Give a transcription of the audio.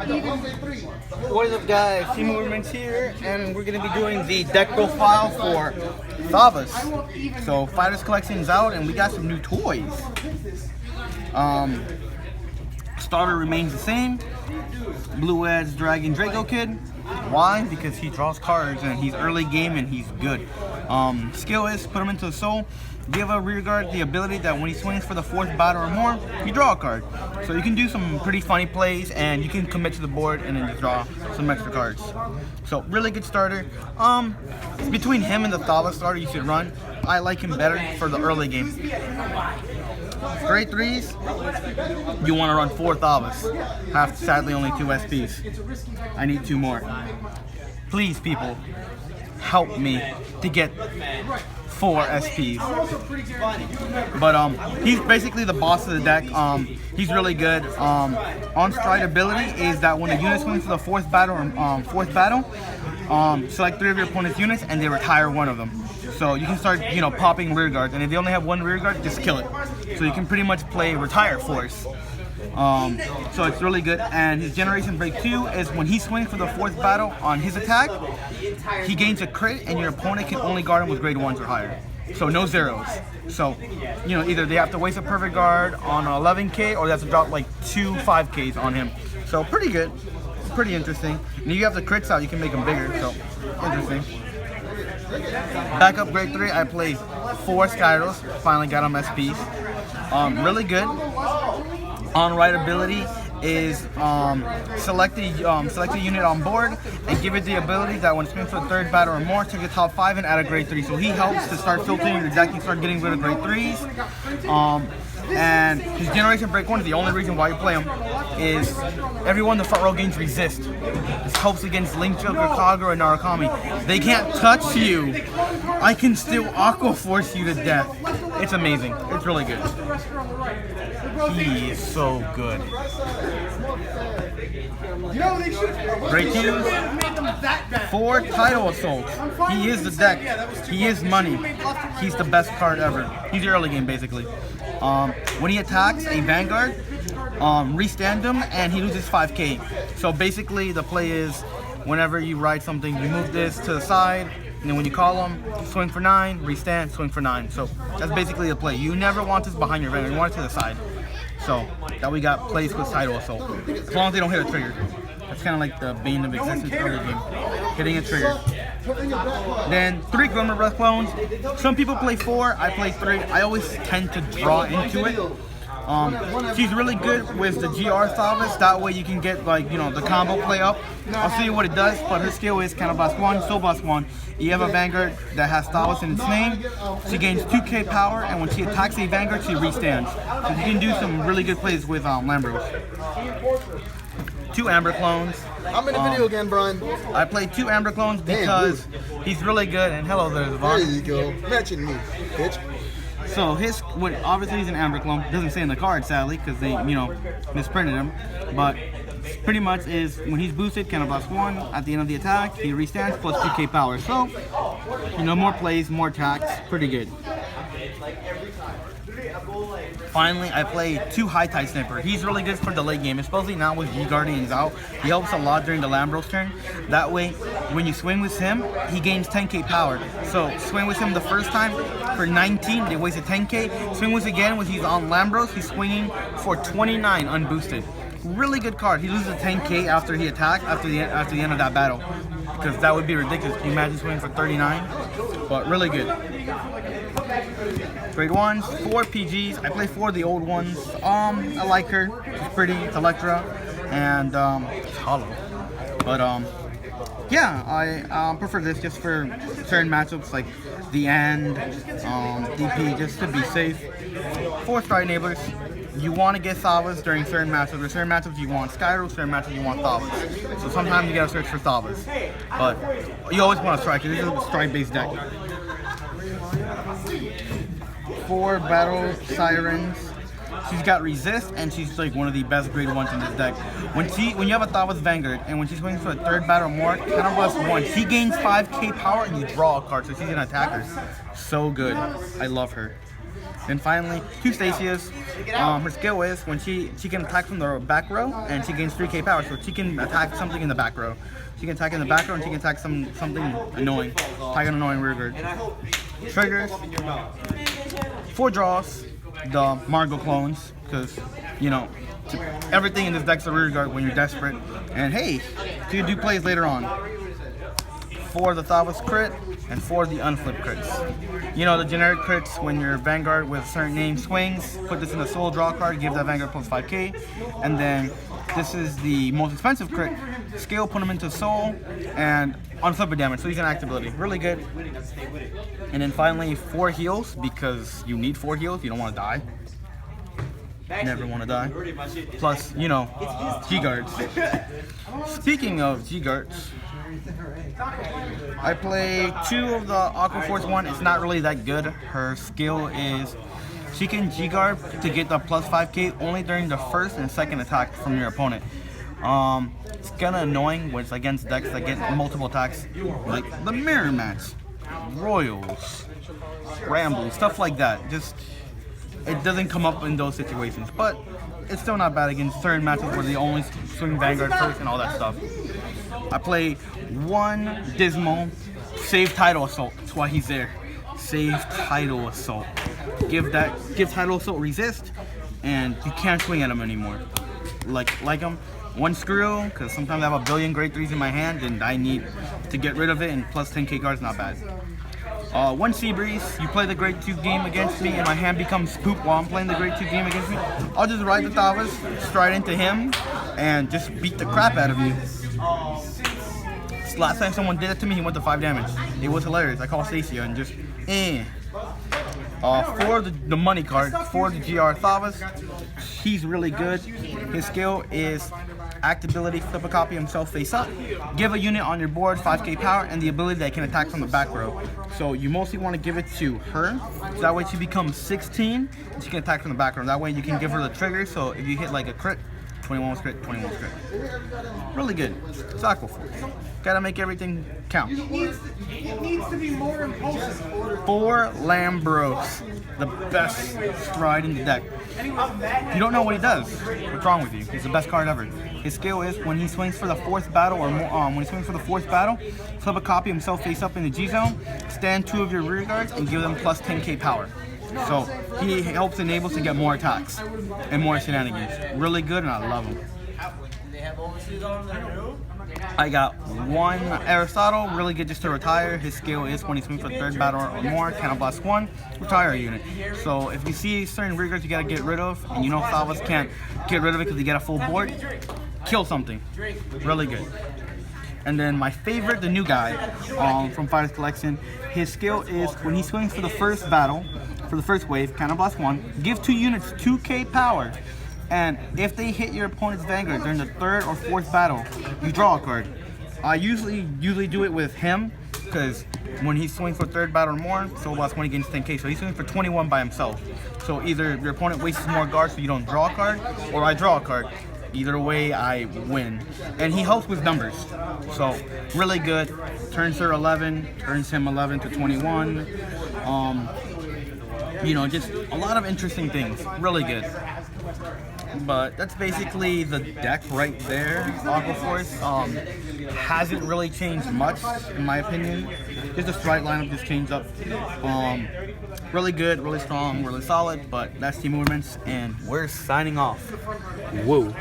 What is up, guys? Team Movements here, and we're going to be doing the deck profile for Thavas. So, Fighters Collection's out, and we got some new toys. Starter remains the same. Blue Edge Dragon Draco Kid. Why? Because he draws cards, and he's early game, and he's good. Skill is put him into the soul. Give a rear guard the ability that when he swings for the 4th battle or more, you draw a card. So you can do some pretty funny plays, and you can commit to the board and then just draw some extra cards. So really good starter. Between him and the Thavas starter you should run. I like him better for the early game. Grade 3s, you want to run 4 Thavas. Have sadly only 2 SPs. I need 2 more. Please, people, help me to get 4 SPs. But he's basically the boss of the deck. He's really good. On stride ability is that when a unit swings to the 4th battle select 3 of your opponent's units and they retire 1 of them. So you can start, popping rear guards, and if they only have 1 rear guard, just kill it. So you can pretty much play retire force. So it's really good, and his Generation Break 2 is when he swings for the 4th battle on his attack, he gains a crit, and your opponent can only guard him with grade 1s or higher. So no zeros. So, either they have to waste a perfect guard on 11k, or they have to drop like 2 5ks on him. So pretty good, pretty interesting. And if you have the crits out, you can make them bigger, so interesting. Backup grade 3, I played 4 Skyros, finally got them SPs. Really good. On right ability is select a unit on board and give it the ability that when it swings for the 3rd battle or more, take the top 5 and add a grade 3. So he helps to start filtering your deck and start getting rid of grade 3s. And his Generation Break 1 is the only reason why you play him, is everyone in the front row gains resist. This helps against Link Joker, Kagura, and Narukami. They can't touch you. I can still Aqua Force you to death. It's amazing. It's really good. He is so good. Break 2, 4 Tidal Assault. He is the deck. He is money. He's the best card ever. He's the early game, basically. When he attacks a Vanguard, restand him, and he loses 5k. So basically, the play is whenever you ride something, you move this to the side, and then when you call him, swing for 9, restand, swing for 9. So that's basically the play. You never want this behind your Vanguard. You want it to the side. So that we got plays with Tidal Assault. As long as they don't hit a trigger. That's kind of like the bane of existence early game. Hitting a trigger. Then 3 Glimmer Breath clones. Some people play 4, I play 3. I always tend to draw into it. She's really good with the GR Thavas. That way you can get the combo play up. I'll show you what it does, but her skill is kind of blast 1, so blast 1. You have a Vanguard that has Thavas in its name. She gains 2k power, and when she attacks a Vanguard, she restands. So you can do some really good plays with Lambros. 2 Amber clones. I'm in the video again, Brian. I played 2 Amber clones because he's really good. And hello there, Zavon. There you go. Matching me, bitch. So obviously he's an Amber clone. Doesn't say in the card, sadly, because they misprinted him. But pretty much is when he's boosted, can blast 1 at the end of the attack. He restands plus 2k power. So more plays, more attacks. Pretty good. Finally, I played 2 High Tide Sniper. He's really good for the late game, especially now with G-Guardians out. He helps a lot during the Lambros turn. That way, when you swing with him, he gains 10k power. So, swing with him the first time for 19, they wasted 10k. Swing with again when he's on Lambros, he's swinging for 29 unboosted. Really good card. He loses 10k after he attacks, after the end of that battle. Because that would be ridiculous. Can you imagine swinging for 39? But really good. Grade 1s, 4 PGs. I play 4 of the old ones. I like her. She's pretty. It's Electra. And it's hollow. But yeah, I prefer this just for certain matchups like the end, DP, just to be safe. 4 Stride Enablers. You want to get Thavas during certain matchups. There's certain matchups you want Skyro, certain matchups you want Thavas. So sometimes you gotta search for Thavas. But you always want to strike. This is a strike-based deck. 4 Battle Sirens. She's got resist, and she's like one of the best grade 1s in this deck. When you have a Thavas Vanguard, and when she's swinging for a 3rd battle or more, counter blast 1, she gains 5k power, and you draw a card, so she's an attacker. So good. I love her. Then finally, 2 Stasias. Her skill is when she can attack from the back row, and she gains 3k power, so she can attack something in the back row. She can attack in the back row, and she can attack something annoying. Attack an annoying rear guard. Triggers. 4 draws. The Margot clones, because, you know, everything in this deck's a rear guard when you're desperate. And hey, 2 do plays later on. 4 the Thavas crit, and 4 the unflip crits. You know, the generic crits when your Vanguard with a certain name swings, put this in the soul, draw card, give that Vanguard plus 5k. And then this is the most expensive crit. Scale, put them into soul, and unflip damage, so you can act ability. Really good. And then finally 4 heals, because you need 4 heals, you don't want to die. Never want to die. Plus, you know, G-Guards. Speaking of G-Guards, I play 2 of the Aqua Force one. It's not really that good. Her skill is she can G-Guard to get the plus 5k only during the first and second attack from your opponent. It's kind of annoying when it's against decks that get multiple attacks, like the Mirror Match, Royals, Ramble, stuff like that. Just, it doesn't come up in those situations, but it's still not bad against certain matches where they only swing Vanguard first and all that stuff. I play 1 Dismal, save Tidal Assault. That's why he's there. Save Tidal Assault. Give Tidal Assault resist, and you can't swing at him anymore. Like him. 1 Screw, because sometimes I have a billion grade 3s in my hand and I need to get rid of it, and plus 10k cards, not bad. 1 Sea Breeze, you play the grade 2 game against me and my hand becomes poop while I'm playing the grade 2 game against me. I'll just ride the Thavas, stride into him, and just beat the crap out of you. Last time someone did it to me, he went to 5 damage. It was hilarious. I called Stacia and just, for the money card, for the GR Thavas, he's really good. His skill is act ability, flip a copy himself face up, give a unit on your board 5k power, and the ability that it can attack from the back row. So you mostly want to give it to her, so that way she becomes 16 and she can attack from the back row. That way you can give her the trigger, so if you hit like a crit, 21 was crit, 21 was crit. Really good. It's Aqua Force. Gotta make everything count. It needs to be more impulsive. 4 Lambros, the best stride in the deck. You don't know what he does. What's wrong with you? He's the best card ever. His skill is when he swings for the 4th battle or more, when he swings for the 4th battle, flip a copy himself face up in the G zone, stand 2 of your rear guards, and give them plus 10k power. So he helps enables to get more attacks and more shenanigans. Really good, and I love him. I got 1 Aristotle, really good just to retire. His skill is when he swings for 3rd battle or more, Counterblast 1, retire a unit. So if you see certain rear guards you gotta get rid of, and you know Thavas can't get rid of it because you get a full board, kill something. Really good. And then my favorite, the new guy from Fighter's Collection, his skill is when he swings for the 1st battle, for the 1st wave, Counterblast 1, give 2 units 2k power. And if they hit your opponent's Vanguard during the 3rd or 4th battle, you draw a card. I usually do it with him, because when he swings for 3rd battle or more, Soul Blast 1 against 10k, so he's swinging for 21 by himself. So either your opponent wastes more guards so you don't draw a card, or I draw a card. Either way, I win. And he helps with numbers, so really good. Turns her 11, turns him 11 to 21. You know, just a lot of interesting things. Really good. But that's basically the deck right there. Aqua Force hasn't really changed much, in my opinion. Just the strike lineup just changed up. Really good, really strong, really solid. But that's Team Movements, and we're signing off. Whoa.